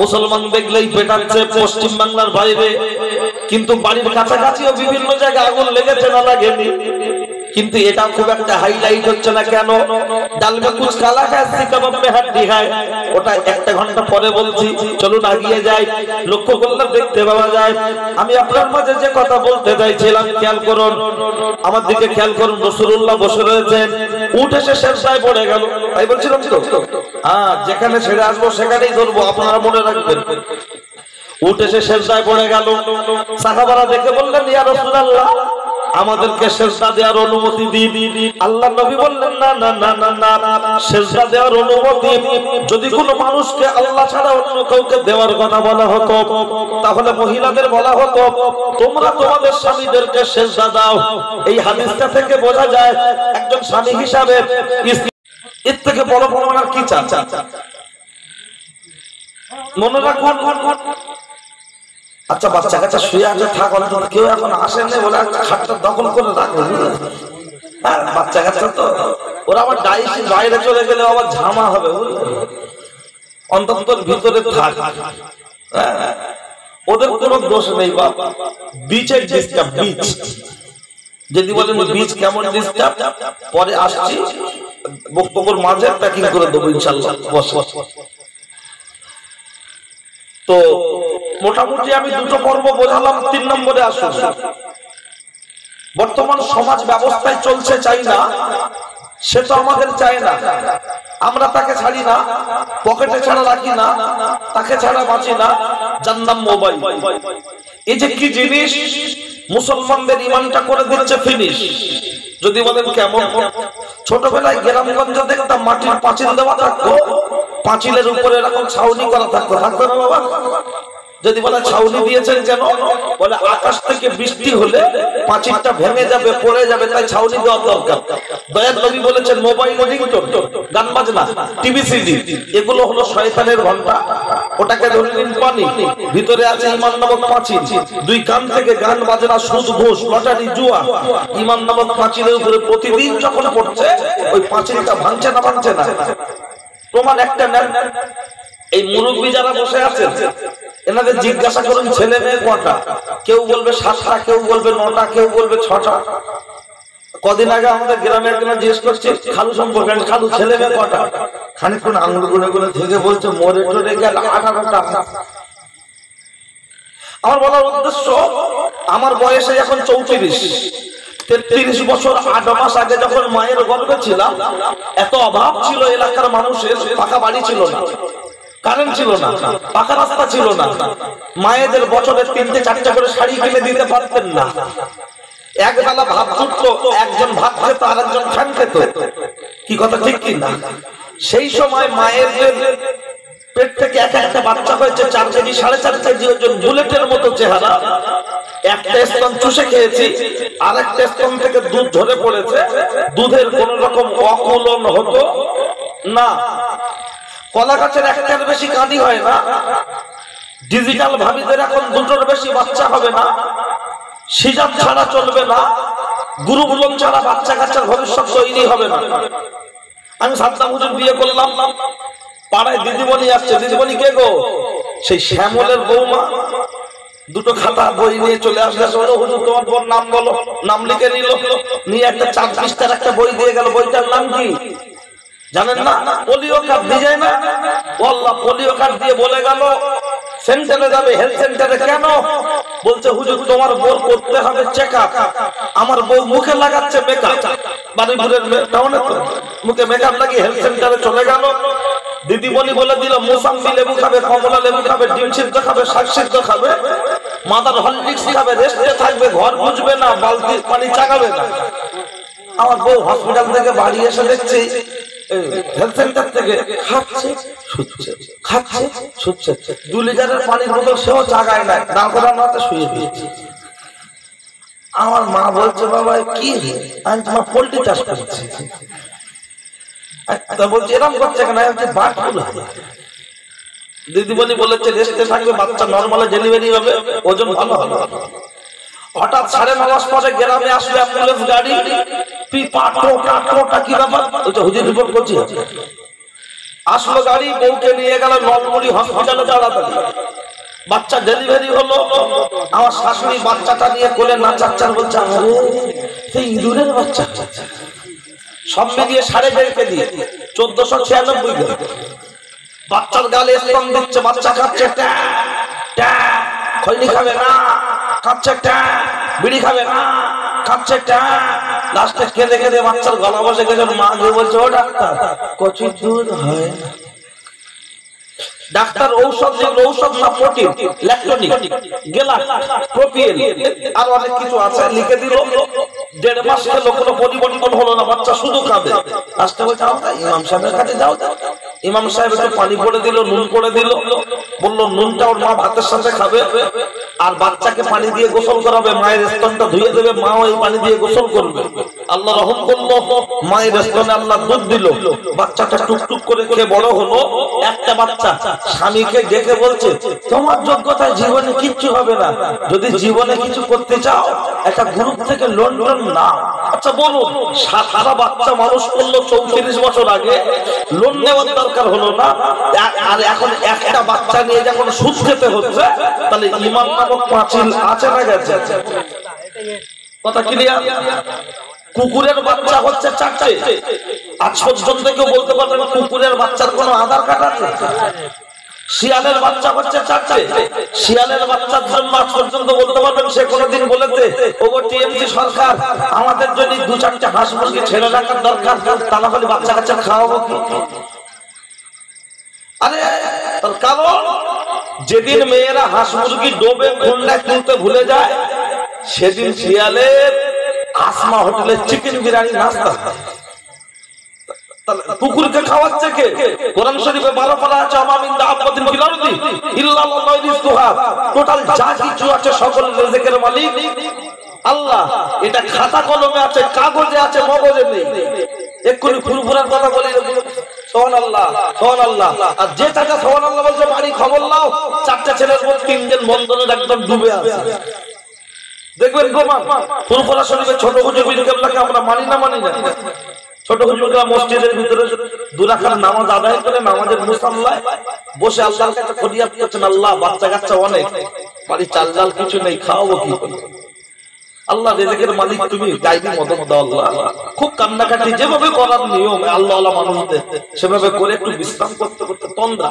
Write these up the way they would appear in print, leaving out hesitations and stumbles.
মুসলমান দেখলেই পেটাচ্ছে পশ্চিম বাংলার বাইরে, কিন্তু বাড়ির কাছাকাছিও বিভিন্ন জায়গায় আগুন লেগেছে না লাগেনি, কিন্তু এটা খুব একটা হাইলাইট হচ্ছে না কেন? ডাল মে কুছ কালা হ্যায় সিকাবাব মে হাড্ডি হ্যায়, ওটা একটা ঘন্টা পরে বলছি, চলুন আগিয়ে যাই। লক্ষ্য করলে দেখতে পাওয়া যায়। আমি আপনার মাঝে যে কথা বলতে চাইছিলাম খেয়াল করুন, আমার দিকে খেয়াল করুন। রাসূলুল্লাহ বসে রয়েছেন, উঠে এসে সেজদায় পড়ে গেল। তাই বলছিলাম তো, হ্যাঁ, যেখানে ছেড়ে আসবো সেখানেই ধরবো, আপনারা মনে রাখবেন। উঠে এসে সেজদায় পড়ে গেল। সাহাবারা দেখে বললেন, ইয়া রাসূলুল্লাহ, আমাদেরকে সেজদা দেওয়ার অনুমতি দিন। আল্লাহ নবী বললেন, না না না না না, সেজদা দেওয়ার অনুমতি যদি কোনো মানুষকে আল্লাহ ছাড়া অন্য কাউকে দেওয়ার কথা বলা হতো, তাহলে মহিলাদের বলা হতো, তোমরা তোমাদের স্বামীদেরকে সেজদা দাও। এই হাদিসটা থেকে বোঝা যায় একজন স্বামী হিসাবে এর থেকে বড় প্রমাণ আর কি চান? মনে রাখুন। আচ্ছা, বাচ্চা কাচ্চা শুয়ে আছে, থাক, অন্তত কেউ এখন আসেনি বলে খাটটা দখল করে রাখো। বাচ্চা কাচ্চা তো, ওরা আবার ডাইসি বাইরে চলে গেলে আবার ঝামা হবে, অন্তত ভিতরে থাক। ওদের কোনো দোষ নেই। বাবা বীজের ডিস্টার্ব, বীজ যদি বলেন বীজ কেমন ডিস্টার্ব, পরে আসছি, বক্তব্যের মাঝে প্যাকিং করে দেবো ইনশাল্লাহ। তো মোটামুটি আমি দুটো পর্ব বোঝালাম। 3 নম্বরে আসুন। বর্তমান সমাজ ব্যবস্থায় চলছে চাই না, সে তো আমাদের চায় না, আমরা তাকে ছাড়ি না, পকেটে ছাড়া রাখি না, তাকে ছাড়া বাঁচি না, যার নাম মোবাইল। এই যে কি জিনিস, মুসলমানদের ইমানটা করে দিচ্ছে ফিনিশ। যদি বলেন কেমন? ছোটবেলায় গ্রামগঞ্জে দেখতাম মাটির পাঁচিল দেওয়া থাকতো, পাঁচিলের উপরে এরকম ছাউনি করা থাকতো, থাকতো না বাবা? যদি বলে ছাউনি দিয়েছেন কেন, বলে আকাশ থেকে বৃষ্টি হলে পাঁচিলটা ভেঙে যাবে, পড়ে যাবে, তাই ছাউনি দেওয়ার দরকার। দয়ার নবী বলেছেন মোবাইল, রিংটোন, গান বাজনা, টিভি, সিডি, এগুলো হলো শয়তানের ঘন্টা। ওটাকে ধরে নিন পানি, ভিতরে আছে ঈমান নামক পাঁচিল। 2 কান থেকে গান বাজনা, সুদ, ঘুষ, লটারি, জুয়া, ঈমান নামক পাঁচিলের উপরে প্রতিদিন যখন পড়ছে, ওই পাঁচিলটা ভাঙছে না? ভাঙছে না? প্রমাণ একটা নেন। এই মুরব্বী যারা বসে আছেন, এনাদের জিজ্ঞাসা করুন ছেলে মেয়ে কটা? কেউ বলবে 7টা, কেউ বলবে 9টা, কেউ বলবে 6টা। কদিন আগে আমাদের গ্রামে একজন জিজ্ঞেস করছে খালু সম্পর্কে, খালু ছেলে মেয়ে কটা? খানিকক্ষণ আঙুল গুনে গুনে থেকে বলছে মরে টরে গেল 18টা। আমার বলার উদ্দেশ্য, আমার বয়সে এখন 34, 33 বছর 8 মাস আগে যখন মায়ের গর্ভে ছিলাম, এত অভাব ছিল এলাকার মানুষের, পাকা বাড়ি ছিল না, কারেন্ট ছিল না, পাকা রাস্তা ছিল না, মায়েদের বছরে 3-4টা করে শাড়ি কিনে দিতে পারতেন না, একবেলা ভাত জুটতো, একজন ভাত খেত আর একজন খান খেত। কি কথা ঠিক কি না? সেই সময় মায়ের পেট থেকে একটা বাচ্চা হয়েছে 4 কেজি 4.5 কেজি ওজন, বুলেটের মতো চেহারা। একটা স্তন চুষে খেয়েছি, আর একটা স্তন থেকে দুধ ঝরে পড়েছে, দুধের কোন রকম অকুলন হতো না। কলা গাছের একটার বেশি কাঁদি হয় না। ডিজিটাল ভাবিদের এখন 2টোর বেশি বাচ্চা হবে না। সিজার ছাড়া চলবে না, গুরুগুলন ছাড়া বাচ্চা কাচ্চার ভবিষ্যৎ তৈরি হবে না। আমি সাদ্দাম হুজুর বিয়ে করলাম, পাড়ায় দিদিমণি আসছে। দিদিমণি কে গো? সেই শ্যামলের বৌমা। 2টো খাতা বই নিয়ে চলে আসলে, হুজুর তোমার বোন নাম বলো। নাম লিখে নিল, নিয়ে একটা 4 পৃষ্ঠার একটা বই দিয়ে গেল। বইটার নাম কি জানেন না? পোলিও কার্ড দিয়ে যায় না? আল্লাহ, পোলিও কার্ড দিয়ে বলে গেল সেন্টারে যাবে, হেলথ সেন্টারে। কেন? বলছে হুজুর তোমার বউ করতে হবে চেকআপ। আমার বউ মুখে লাগাচ্ছে মেকআপ, বাড়িপুরের টাউনে তো মুখে মেকআপ লাগিয়ে হেলথ সেন্টারে চলে গেল। দিদিমণি বলে দিল মোসাম্বি লেবু খাবে, কমলা লেবু খাবে, ডিম সিদ্ধ খাবে, শাক সিদ্ধ খাবে, মাদার হরলিক্স খাবে, রেস্টে থাকবে, ঘর বুঝবে না, বালতির পানি চাগাবে না। আমার বউ হসপিটাল থেকে বাড়ি এসে দেখছি হেলথ সেন্টার থেকে খাচ্ছে শুচ্ছে, খাচ্ছে শুচ্ছে। 2 লিটারের পানির বোতল সেও চাগায় না, দাঁড় করানো হাতে শুয়ে দিয়েছে। আমার মা বলছে বাবা কি রে, আমি তোমার পোল্ট্রি চাষ করছি। বলছি এরকম করছে কেন? বাটফুল হবে। দিদিমণি বলেছে রেস্টে থাকবে, বাচ্চা নর্মালে ডেলিভারি হবে, ওজন ভালো হবে। হঠাৎ 9:30 পরে গ্রামে আসবে অ্যাম্বুলেন্স গাড়ি, কি ব্যাপার? ওইটা হুজুর রিপোর্ট করছি। আসলো গাড়ি, বউকে নিয়ে গেল নলমুড়ি হসপিটালে তাড়াতাড়ি। বাচ্চা ডেলিভারি হলো, আমার শাশুড়ি বাচ্চাটা নিয়ে কোলে নাচাচ্চার বলছে, আরে সেই ইঁদুরের বাচ্চা। সব মিলিয়ে 1.5 কেজি, 1496 গ্রাম। বাচ্চার গালে স্তন দিচ্ছে, বাচ্চা খাচ্ছে, খৈনি খাবে না, খাচ্ছে, বিড়ি খাবে না, খাচ্ছে। লাস্টে কেঁদে কেঁদে বাচ্চার গলা বসে গেছে। মা গিয়ে বলছে, ও ডাক্তার কচুর দুধ হয়? ডাক্তার ঔষধ, যেগুলো ঔষধ না প্রোটিন, ল্যাকটোনিক, গেলাস, প্রোপিয়েল আর অনেক কিছু আছে লিখে দিল। 1.5 মাস খেলো, কোনো পরিবর্তন হলো না, বাচ্চা শুধু খাবে। লাস্টে বলছে, ইমাম সাহেবের কাছে যাও। ইমাম সাহেব একটু পানি করে দিল, নুন করে দিল, বললো নুনটা ওর মা ভাতের সাথে খাবে, আর বাচ্চাকে পানি দিয়ে গোসল করাবে, মায়ের স্তনটা ধুয়ে দেবে, মা ওই পানি দিয়ে গোসল করবে। আল্লাহ রহম করলো, মায়ের স্তনে আল্লাহ দুধ দিল, বাচ্চাটা টুকটুক করে খেয়ে বড় হলো। একটা বাচ্চা স্বামীকে ডেকে বলছে, তোমার যোগ্যতায় জীবনে কিচ্ছু হবে না, যদি জীবনে কিছু করতে চাও একটা গ্রুপ থেকে লোন না। আচ্ছা বলুন, সারা বাচ্চা মানুষ করলো 34 বছর আগে, লোন নেওয়ার দরকার হলো না, আর এখন একটা বাচ্চা নিয়ে যখন সুদ খেতে হচ্ছে, তাহলে ঈমান নামক পাঁচিল আছে না গেছে? কথা ক্লিয়ার? কুকুরের বাচ্চা হচ্ছে 4টে। আজ পর্যন্ত কেউ বলতে পারবে না কুকুরের বাচ্চার কোনো আধার কার্ড আছে? শিয়ালের বাচ্চা হচ্ছে 4টে। শিয়ালের বাচ্চার জন্য আজ পর্যন্ত বলতে পারবেন সে কোনোদিন বলেছে, ওগো টিএমসি সরকার, আমাদের যদি 2-4টে হাঁস মুরগি ছেড়ে রাখার দরকার, তা না হলে বাচ্চা কাচ্চা খাওয়াবো কি? আরে তার কারণ, যেদিন মেয়েরা হাঁস মুরগি ডোবে খুন্ডায় তুলতে ভুলে যায়, সেদিন শিয়ালের আসমা হোটেলে চিকেন বিরিয়ানি নাস্তা। কুকুরকে খাওয়াচ্ছে কে? কোরআন শরীফে 12 পারা আছে, আমামিন দাআবাতিন ফিল আরদি ইল্লাল্লাহু রিজকুহা। টোটাল যা কিছু আছে সকল রিজকের মালিক আল্লাহ। এটা খাতা কলমে আছে, কাগজে আছে, মগজে নেই। এক্ষুনি ফুরফুরার কথা বলি, সুবহানাল্লাহ সুবহানাল্লাহ। আর যে টাকা সুবহানাল্লাহ বলছে, বাড়ি খবর নাও, 4টা ছেলের মধ্যে 3 জন বন্ধনের একদম ডুবে আছে। দেখবেন প্রমাণ, ফুরফুরা শরীফে ছোট হুজুর কেবলাকে আমরা মানি না। ছোট হুজুররা মসজিদের ভিতরে 2 রাকাত নামাজ আদায় করে নামাজের মুসাল্লায় বসে আল্লাহর কাছে ফরিয়াদ করছেন, আল্লাহ বাচ্চা কাচ্চা অনেক, বাড়ি চাল ডাল কিছু নেই, খাওয়াবো কি করে? আল্লাহ রিজকের মালিক, তুমি গাইবি মদদ দাও আল্লাহ। খুব কান্নাকাটি, যেভাবে করার নিয়ম আল্লাহওয়ালা মানুষদের, সেভাবে করে একটু বিশ্রাম করতে করতে তন্দ্রা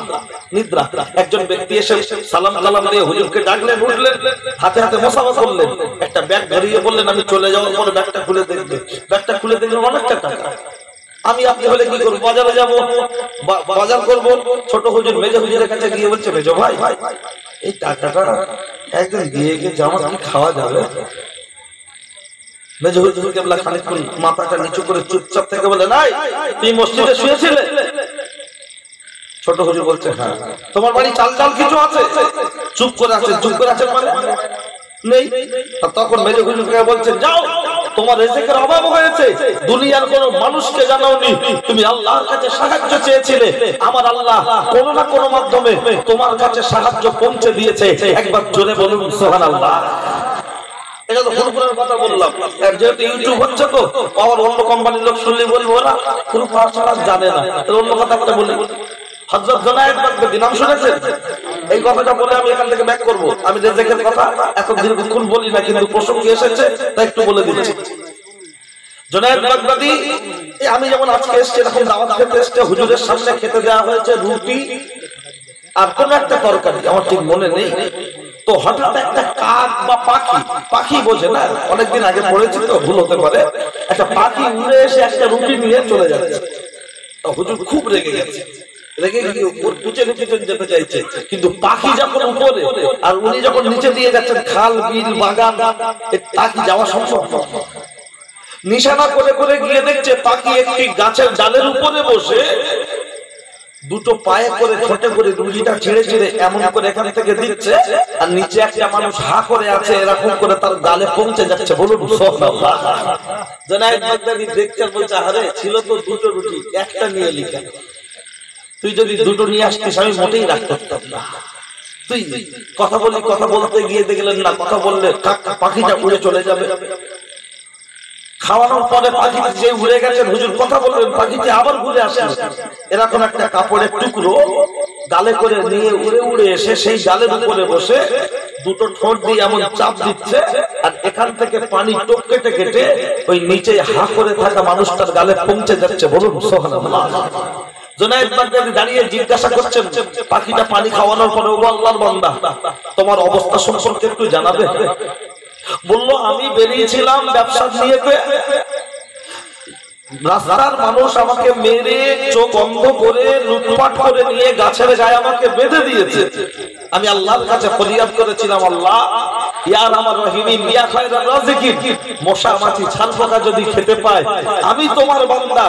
নিদ্রা। একজন ব্যক্তি এসে সালাম কালাম দিয়ে হুজুরকে ডাকলেন, উঠলেন, হাতে হাতে মোসাফা করলেন, একটা ব্যাগ ধরিয়ে বললেন, আমি চলে যাওয়ার পরে ব্যাগটা খুলে দেখবে। ব্যাগটা খুলে দেখলেন অনেকটা টাকা। আমি আপনি হলে কি করবো? বাজারে যাবো, বাজার করবো। ছোট হুজুর মেজো হুজুরের কাছে গিয়ে বলছে, মেজো ভাই, এই টাকাটা একদিন দিয়ে গেছে, আমার কি খাওয়া যাবে? মেজো হুজুর কেবলা খানিকক্ষণ মাথাটা নিচু করে চুপচাপ থেকে বলে, নাই তুই মসজিদে শুয়েছিলে? ছোট হুজুর বলছে, হ্যাঁ। তোমার বাড়ি চাল ডাল কিছু আছে? চুপ করে আছে। চুপ করে আছে মানে নেই। তখন মেজো হুজুরকে বলছেন, যাও, তোমার রিজিকের অভাব হয়েছে, দুনিয়ার কোন মানুষকে জানাওনি, তুমি আল্লাহর কাছে সাহায্য চেয়েছিলে, আমার আল্লাহ কোনো না কোনো মাধ্যমে তোমার কাছে সাহায্য পৌঁছে দিয়েছে। একবার জোরে বলুন সুবহানাল্লাহ। এটা তো ফুরফুরার কথা বললাম। যেহেতু ইউটিউব হচ্ছে, তো আবার অন্য কোম্পানির লোক শুনলে বলবো ওরা ফুরফুরা ছাড়া জানে না, অন্য কথা একটা বলি। হযরত জুনায়েদ বাগদাদী নাম শুনেছেন? এই কথাটা বলে আমি এখান থেকে ব্যাক করব। আমি রিজকের কথা এত দীর্ঘক্ষণ বলি না, কিন্তু প্রসঙ্গ এসেছে তাই একটু বলে দিচ্ছি। জুনায়েদ বাগদাদী, আমি যেমন আজকে এসেছি, এরকম দাওয়াত খেতে এসেছে, হুজুরের সামনে খেতে দেওয়া হয়েছে রুটি আর কোন একটা তরকারি, আমার ঠিক মনে নেই। তো হঠাৎ একটা কাক বা পাখি বোঝে না, অনেকদিন আগে পড়েছি তো ভুল হতে পারে, একটা পাখি উড়ে এসে একটা রুটি নিয়ে চলে যাচ্ছে। হুজুর খুব রেগে গেছে, রেগে গিয়ে যেতে চাইছে, কিন্তু পাখি যখন উপরে আর উনি যখন নিচে দিয়ে যাচ্ছেন, খাল বিল বাগান, তা কি যাওয়া সম্ভব? নিশানা করে করে গিয়ে দেখছে পাখি একটি গাছের ডালের উপরে বসে দুটো পায়ে করে ছোটে করে রুটিটা ছিঁড়ে ছিঁড়ে এমন করে এখান থেকে দিচ্ছে, আর নিচে একটা মানুষ হা করে আছে, এরকম করে তার গালে পৌঁছে যাচ্ছে। বলুন সুবহানাল্লাহ। জুনায়েদ বাগদাদী দেখতে বলছে, আরে ছিল তো দুটো রুটি, একটা নিয়ে লিখা, তুই যদি দুটো নিয়ে আসতিস আমি মোটেই রাখতে পারতাম না। তুই কথা বলতে গিয়ে দেখলেন না, কথা বললে পাখিটা উড়ে চলে যাবে। খাওয়ানোর পরে পাখিটি যে উড়ে গেছেন, হুজুর কথা বলবেন, পাখিটি আবার ঘুরে আসে, এরকম একটা কাপড়ের টুকরো গালে করে নিয়ে উড়ে উড়ে এসে সেই গালের উপরে বসে দুটো ঠোঁট দিয়ে এমন চাপ দিচ্ছে, আর এখান থেকে পানি টোপ কেটে কেটে ওই নিচে হা করে থাকা মানুষটার গালে পৌঁছে যাচ্ছে। বলুন সুবহানাল্লাহ। জুনায়েদ বাগদাদী দাঁড়িয়ে জিজ্ঞাসা করছেন পাখিটা পানি খাওয়ানোর পরে, ও আল্লাহর বান্দা, তোমার অবস্থা সম্পর্কে একটু জানাবে? বলল, আমি বেরিয়েছিলাম ব্যবসা নিয়ে, রাস্তার মানুষ আমাকে মেরে চোখ বন্ধ করে লুটপাট করে নিয়ে গাছের গায়ে আমাকে বেঁধে দিয়েছে। আমি আল্লাহর কাছে ফরিয়াদ করেছিলাম, আল্লাহ ইয়া আমার রহিমিন ইয়া খায়রার রাযিকিন, মশা মাছি ছাল পোকা যদি খেতে পায়, আমি তোমার বান্দা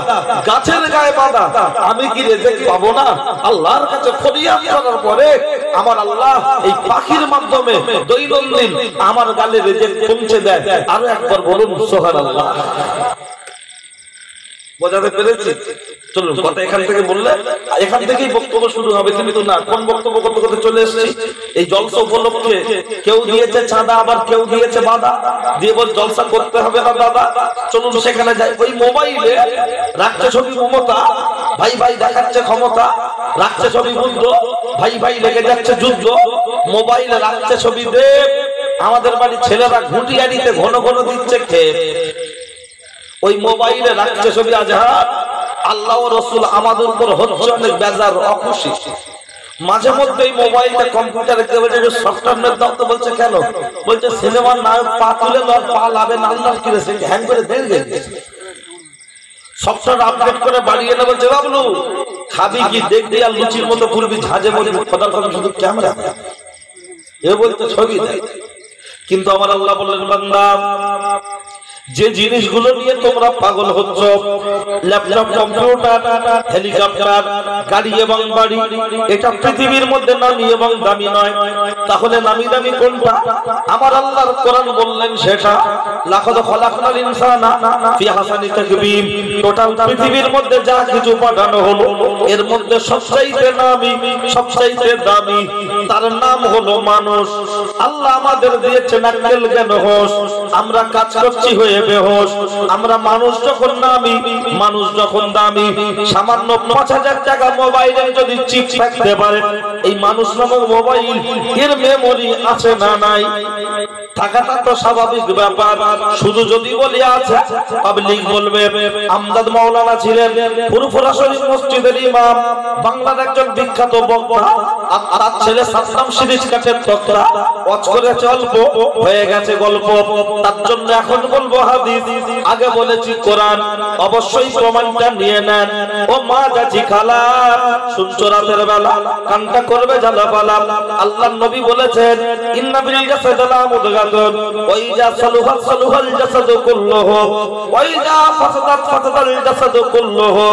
গাছের গায়ে বাঁধা, আমি কি রিজিক পাবো না? আল্লাহর কাছে ফরিয়াদ করার পরে আমার আল্লাহ এই পাখির মাধ্যমে দৈনন্দিন আমার গালে রিজিক পৌঁছে দেয়। আরো একবার বলুন সুবহানাল্লাহ। বোঝাতে পেরেছি? চলুন কথা এখান থেকে বললে এখান থেকেই বক্তব্য শুরু হবে, কিন্তু না, কোন বক্তব্য করতে করতে চলে এসেছি এই জলসা উপলক্ষে। কেউ দিয়েছে চাঁদা, আবার কেউ দিয়েছে বাধা দিয়ে বল জলসা করতে হবে না দাদা, চলুন সেখানে যাই। ওই মোবাইলে রাখছে ছবি মমতা, ভাই ভাই দেখাচ্ছে ক্ষমতা, রাখছে ছবি বুদ্ধ, ভাই ভাই লেগে যাচ্ছে যুদ্ধ। মোবাইলে রাখছে ছবি দেব, আমাদের বাড়ির ছেলেরা ঘুটিয়ারিতে ঘন ঘন দিচ্ছে খেয়ে। ওই মোবাইলে রাখছে ছবি আজহার, আল্লাহ ও রাসূল আমাদের উপর হচ্ছে অনেক বেজার, অখুশি। মাঝে মধ্যে এই মোবাইলটা কম্পিউটারে কে বলছে সফটওয়্যার দাও, তো বলছে কেন? বলছে সিনেমার নায়ক পা তুলে নয়, পা লাভে না, আল্লাহ কি রে হ্যাং করে দেন গেছে। সফটওয়্যার আপডেট করে বাড়িয়ে না, বলছে বাবলু খাবি কি দেখবি আর লুচির মতো পুরবি ঝাঁজে মরি, খোদার কথা শুধু ক্যামেরা এ বলতে ছবি দেয়। কিন্তু আমার আল্লাহ বললেন, বান্দা যে জিনিসগুলো নিয়ে তোমরা পাগল হচ্ছ, ল্যাপটপ, কম্পিউটার, হেলিকপ্টার, গাড়ি এবং বাড়ি, এটা পৃথিবীর মধ্যে নামি এবং দামি নয়। তাহলে নামি দামি কোনটা? আমার আল্লাহর কোরআন বললেন সেটা, লাকাদ খালাকনাল ইনসানা ফি আহসানি তাকবীম। টোটাল পৃথিবীর মধ্যে যা কিছু পাঠানো হলো এর মধ্যে সবচাইতে নামি, সবচাইতে দামি, তার নাম হলো মানুষ। আল্লাহ আমাদের দিয়েছেন আক্কেল জ্ঞান হোশ, আমরা কাজ করছি হয়ে বেহোশ। আমরা মানুষ যখন নামি, মানুষ যখন দামি, সামান্য ৫,০০০ টাকা মোবাইলে যদি চিপ থাকতে পারে, এই মানুষ নামক মোবাইল এর মেমোরি আছে না নাই? থাকাটা তো স্বাভাবিক ব্যাপার। শুধু যদি বলি আছে, পাবলিক বলবে। আমদাদ মাওলানা ছিলেন ফুরফুরা শরীফ মসজিদের ইমাম, বাংলার একজন বিখ্যাত বক্তা। আর ছেলে সাদ্দাম সিরিজ কাটের তক্তা, ওয়াজ করেছে অল্প, হয়ে গেছে গল্প। তার জন্য এখন বলবো হাদিস, আগে বলেছি কোরআন। অবশ্যই প্রমাণটা নিয়ে নেন। ও মা চাচি খালা, শুনছো রাতের বেলা, কানটা করবে ঝালাপালা। আল্লাহর নবী বলেছেন, ইন্না বিল জাসাদি মুদগাতুন, ওয়া ইজা সালুহা সালুহাল জাসাদু কুল্লুহু, ওয়া ইজা ফাসাদাত ফাসাদাল জাসাদু কুল্লুহু,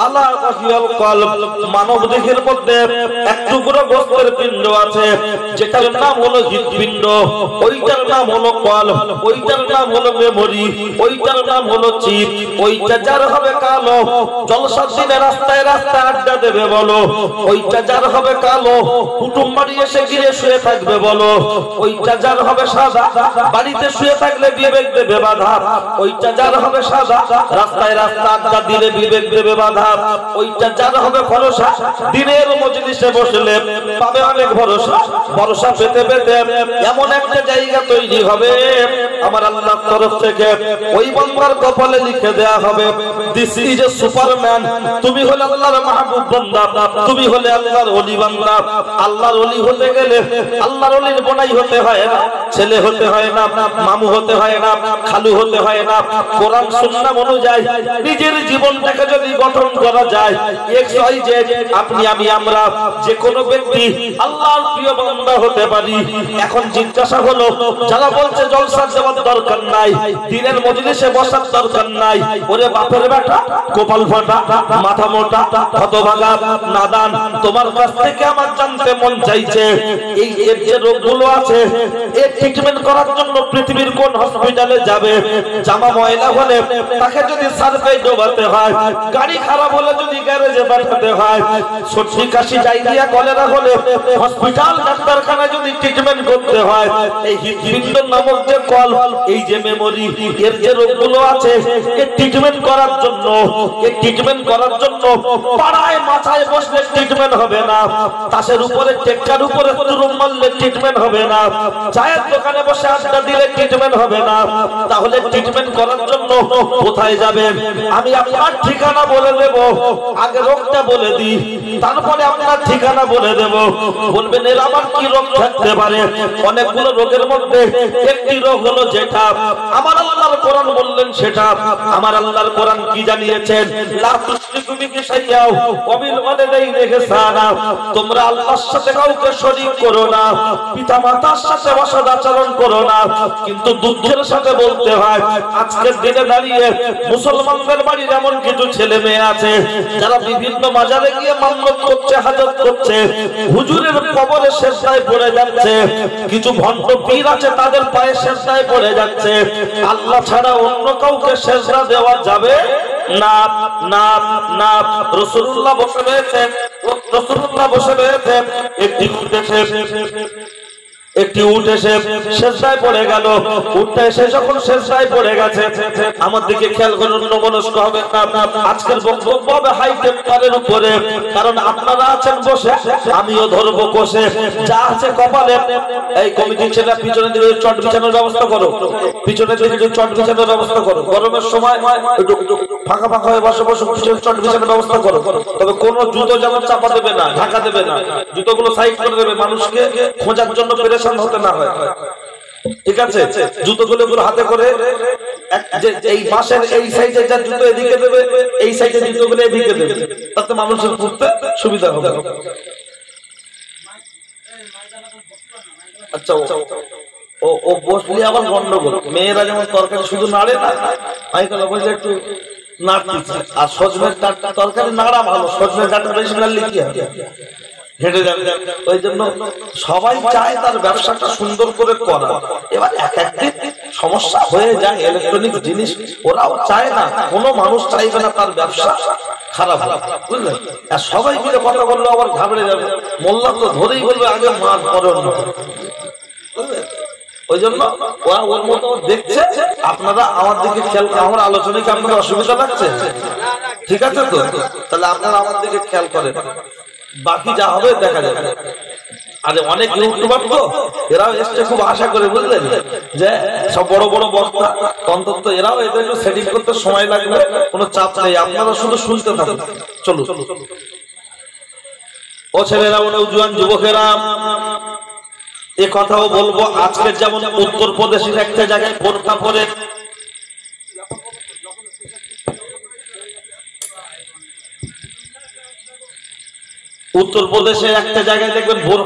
আলা ওয়াহিয়াল কলব। মানব দেহের মধ্যে এক টুকরো গোশতের পিণ্ড আছে, যেটার নাম হলো হৃদপিণ্ড, ওইটার নাম হলো কলব, ওইটার নাম হলো মেমোরি, ওইটার নাম হলো চিপ। ওইটা যার হবে কালো, জলসার দিনে রাস্তায় রাস্তায় আড্ডা দেবে বলো। ওইটা যার হবে কালো, কুটুম বাড়ি এসে গিয়ে শুয়ে থাকবে বলো। ওইটা যার হবে সাদা, বাড়িতে শুয়ে থাকলে বিবেক দেবে বাধা। ওইটা যার হবে সাদা, রাস্তায় রাস্তায় আড্ডা দিলে বিবেক দেবে বাধা। ওইটা যার হবে ভরসা, দিনের মজলিসে বসলে পাবে অনেক ভরসা। ভরসা পেতে পেতে এমন একটা জায়গা তৈরি হবে আমার আল্লাহর তরফ থেকে, ওই বান্দার কপালে লিখে দেয়া হবে, দিস ইজ এ সুপারম্যান। তুমি হলে আল্লাহর মাহবুব বান্দা, তুমি হলে আল্লাহর ওলি বান্দা। আল্লাহর ওলি হতে গেলে আল্লাহর ওলির বোনাই হতে হয় না, ছেলে হতে হয় না, মামু হতে হয় না, খালু হতে হয় না। কোরআন সুন্নাহ অনুযায়ী নিজের জীবনটাকে যদি গঠন করা যায়, XYZ, আপনি আমি আমরা যে কোনো ব্যক্তি আল্লাহর প্রিয় বান্দা হতে পারি। এখন জিজ্ঞাসা হলো, যারা বলছে জলসার যাওয়ার দরকার নাই, দিনের মজলিসে বসার দরকার নাই, ওরে বাপের বেটা, কপাল ফাটা, মাথা মোটা, হতভাগা, নাদান, তোমার কাছ থেকে আমার জানতে মন চাইছে এই এর যে রোগগুলো আছে, এর ট্রিটমেন্ট করার জন্য পৃথিবীর কোন হসপিটালে যাবে? জামা ময়লা হলে তাকে যদি সার্ভে ডোবাতে হয়, গাড়ি খারাপ হলে যদি গ্যারেজে পাঠাতে হয়, সর্দি কাশি ডায়রিয়া কলেরা হলে হসপিটাল ডাক্তারখানা যদি ট্রিটমেন্ট করতে হয়, এই হৃদপিণ্ড নামক যে কল, এই যে মেমোরি, এর যে রোগগুলো আছে, এর ট্রিটমেন্ট করার জন্য পাড়ায় মাথায় বসলে ট্রিটমেন্ট হবে না, তাসের উপরে টেক্কার উপরে তুরুম মারলে ট্রিটমেন্ট হবে না, চায়ের দোকানে বসে আড্ডা দিলে ট্রিটমেন্ট হবে না। তাহলে ট্রিটমেন্ট করার জন্য কোথায় যাবেন? আমি আপনার ঠিকানা বলে দেব, আগে রোগটা বলে দিই, তারপরে আপনার ঠিকানা বলে দেব। বলবেন এর আমার কি রোগ থাকতে পারে? অনেকগুলো রোগের মধ্যে একটি রোগ হলো যেটা আমার আল্লাহর কোরআন বললেন, সেটা আমার আল্লাহর কোরআন কি জানিয়েছেন? লা তুশরিকু বিহি শাইআও ওয়া বিল ওয়ালিদাইনি ইহসানা। তোমরা আল্লাহর সাথে কাউকে শরীক করো না, পিতামাতার সাথে অসদাচরণ করো না। কিন্তু দুঃখের সাথে বলতে হয়, আজকের দিনে দাঁড়িয়ে মুসলমানদের বাড়ির এমন কিছু ছেলে মেয়ে আছে যারা বিভিন্ন মাজারে গিয়ে মান্নত করছে, হাজত করছে, হুজুরের কবরে সেজদায় পড়ে যাচ্ছে। কিছু ভণ্ড পীর আছে, তাদের পায়ে সেজদায় পড়ে যাচ্ছে। আল্লাহ ছাড়া অন্য কাউকে সেজদা দেওয়া যাবে না, না, না। রাসূলুল্লাহ বসে রয়েছেন, একটি উট এসে সেজদায় পড়ে গেল। উটটা এসে যখন সেজদায় পড়ে গেছে, আমার দিকে খেয়াল করুন, অন্যমনস্ক হবে না। আজকের বক্তব্য হবে হাই টেম্পারের উপরে, কারণ আপনারা আছেন বসে, আমিও ধরবো কষে। যা আছে কপালে, এই কমিটির ছেলে পিছনে দিকে চট বিছানোর ব্যবস্থা করো, পিছনে দিকে চট বিছানোর ব্যবস্থা করো। গরমের সময় একটু ফাঁকা ফাঁকা হয়ে বসে বসে চট বিছানোর ব্যবস্থা করো। তবে কোনো জুতো যেমন চাপা দেবে না, ঢাকা দেবে না, জুতোগুলো সাইড করে দেবে, মানুষকে খোঁজার জন্য পেরেশান হতে না হয়। ঠিক আছে? জুতোগুলো হাতে করে এই বাঁশের এই সাইডে যা জুতো এদিকে দেবে, এই সাইডে জুতোগুলো এদিকে দেবে, তাতে মানুষের ঘুরতে সুবিধা হবে। আচ্ছা, ও বসলে আবার গন্ডগোল। মেয়েরা যেমন তরকারি শুধু নাড়ে না, মাইকেলা বলছে একটু নাড়তে, আর সজনের তরকারি নাড়া ভালো, সজনের ডাঁটা বেশি নাড়লে কি হবে? হেঁটে যাবে। ওই জন্য সবাই চায় তার ব্যবসাটা সুন্দর করে করা। এবার এক একদিন সমস্যা হয়ে যায়, ইলেকট্রনিক জিনিস ওরাও চায় না, কোনো মানুষ চাইবে না তার ব্যবসা খারাপ হয়, বুঝলেন? আর সবাই মিলে কথা বললে আবার ঘাবড়ে যাবে, মোল্লা তো ধরেই বলবে আগে মার পরে অন্য। ওই জন্য ওরা ওর মতো দেখছে, আপনারা আমার দিকে খেয়াল, আমার আলোচনায় কি আপনাদের অসুবিধা লাগছে? ঠিক আছে তো? তাহলে আপনারা আমার দিকে খেয়াল করেন, বাকি যা হবে দেখা যাবে। আরে অনেক ইউটিউবার তো এরাও এসছে খুব আশা করে, বুঝলেন, যে সব বড় বড় বক্তা, অন্তত এরাও এদের সেটিং করতে সময় লাগবে, কোনো চাপ নেই, আপনারা শুধু শুনতে থাকুন। চলো ও ছেলেরা, নওজোয়ান যুবকেরা, এ কথাও বলবো, আজকে যেমন উত্তরপ্রদেশের একটা জায়গায় বোরকা পরে উত্তরপ্রদেশের একটা জায়গায় দেখবেন